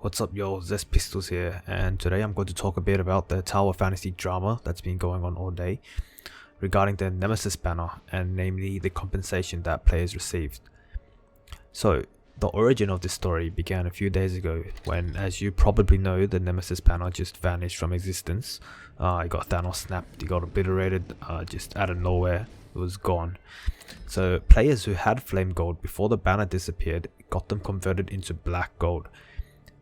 What's up, yo? Zest Pistols here, and today I'm going to talk a bit about the Tower Fantasy drama that's been going on all day regarding the Nemesis banner, and namely the compensation that players received. So, the origin of this story began a few days ago when, as you probably know, the Nemesis banner just vanished from existence. It got Thanos snapped, it got obliterated, just out of nowhere, it was gone. So, players who had Flame Gold before the banner disappeared got them converted into Black Gold.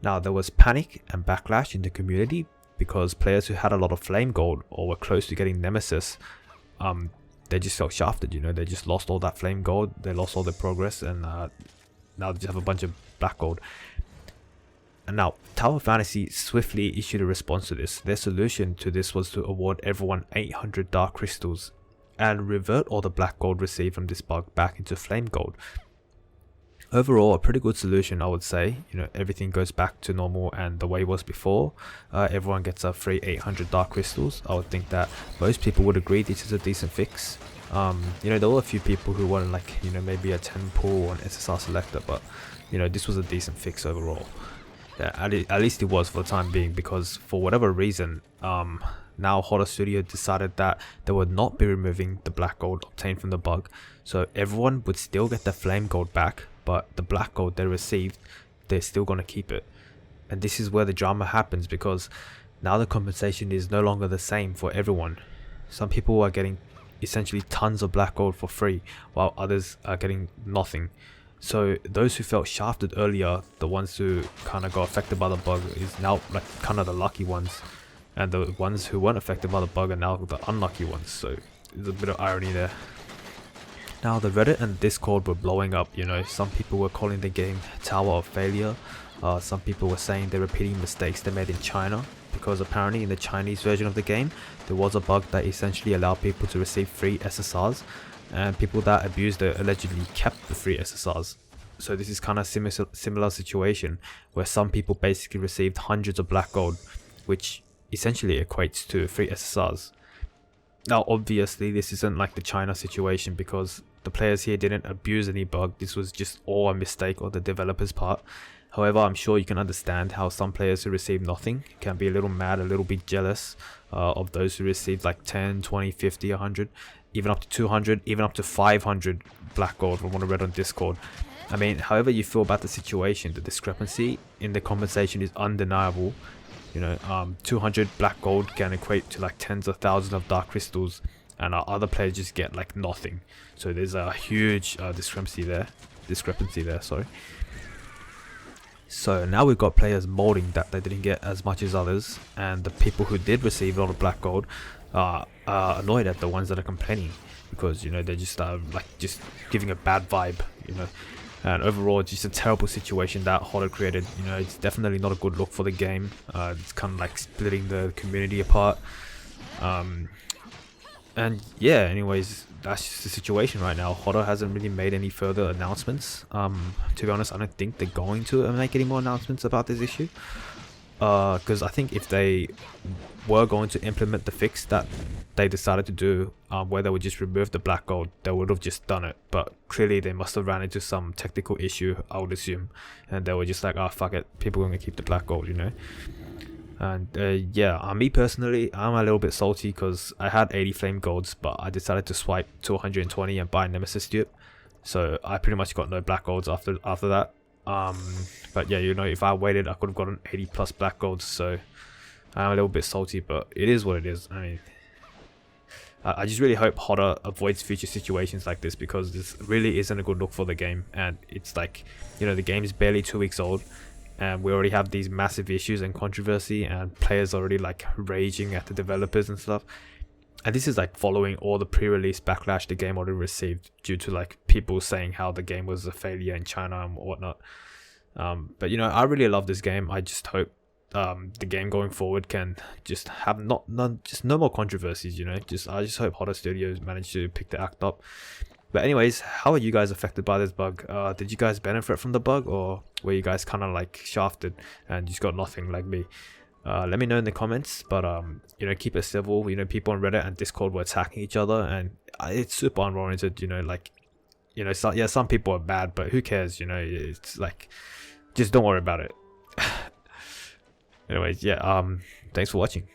Now, there was panic and backlash in the community because players who had a lot of Flame Gold or were close to getting Nemesis, they just felt shafted, they just lost all that Flame Gold, they lost all their progress, and now they just have a bunch of Black Gold. And now, Tower Fantasy swiftly issued a response to this. Their solution to this was to award everyone 800 Dark Crystals and revert all the Black Gold received from this bug back into Flame Gold. Overall, a pretty good solution, I would say. Everything goes back to normal and the way it was before. Everyone gets a free 800 Dark Crystals. I would think that most people would agree this is a decent fix. There were a few people who wanted maybe a 10 pull or an SSR selector, but this was a decent fix overall. Yeah, at least it was for the time being, because for whatever reason, now Horror Studio decided that they would not be removing the Black Gold obtained from the bug, so everyone would still get the Flame Gold back, but the Black Gold they received, they're still going to keep it. And this is where the drama happens, because now the compensation is no longer the same for everyone. Some people are getting essentially tons of Black Gold for free, while others are getting nothing. So those who felt shafted earlier, the ones who kind of got affected by the bug, is now kind of the lucky ones, and the ones who weren't affected by the bug are now the unlucky ones. So there's a bit of irony there. Now, the Reddit and Discord were blowing up. Some people were calling the game Tower of Failure. Some people were saying they're repeating mistakes they made in China, because apparently in the Chinese version of the game there was a bug that essentially allowed people to receive free SSRs, and people that abused it allegedly kept the free SSRs. So this is kind of similar situation where some people basically received hundreds of Black Gold, which essentially equates to free SSRs. Now, obviously this isn't like the China situation, because the players here didn't abuse any bug. This was just all a mistake on the developer's part. However, I'm sure you can understand how some players who receive nothing can be a little mad, a little bit jealous of those who received like 10, 20, 50, 100, even up to 200, even up to 500 Black Gold from what I read on Discord. I mean, however you feel about the situation, the discrepancy in the compensation is undeniable. 200 Black Gold can equate to like tens of thousands of Dark Crystals, and other players just get like nothing. So there's a huge discrepancy there. So now we've got players molding that they didn't get as much as others, and the people who did receive a lot of Black Gold are annoyed at the ones that are complaining, because they're just just giving a bad vibe. And overall, it's just a terrible situation that Horror created. It's definitely not a good look for the game. It's kind of like splitting the community apart. And yeah, anyways, that's just the situation right now. Horror hasn't really made any further announcements. To be honest, I don't think they're going to make any more announcements about this issue. Because I think if they were going to implement the fix that they decided to do, where they would just remove the Black Gold, they would have just done it. But clearly they must have ran into some technical issue, I would assume, and they were just like, fuck it, people are going to keep the Black Gold. And yeah, me personally, I'm a little bit salty because I had 80 Flame Golds, but I decided to swipe to 120 and buy Nemesis dupe, so I pretty much got no Black Golds after that. But yeah, if I waited, I could have gotten 80 plus Black Golds, so I'm a little bit salty, but it is what it is. I mean, I just really hope Horror avoids future situations like this, because this really isn't a good look for the game. And it's like, the game is barely 2 weeks old, and we already have these massive issues and controversy, and players already like raging at the developers and stuff. And this is like following all the pre-release backlash the game already received due to like people saying how the game was a failure in China and whatnot. But I really love this game. I just hope the game going forward can just have no more controversies. I just hope Horror Studios manage to pick the act up. But anyways, how are you guys affected by this bug? Did you guys benefit from the bug, or were you guys kind of like shafted and just got nothing like me? Let me know in the comments, but keep it civil. People on Reddit and Discord were attacking each other, and it's super unwarranted. Some people are bad, but who cares? It's like, just don't worry about it. Anyways, yeah, thanks for watching.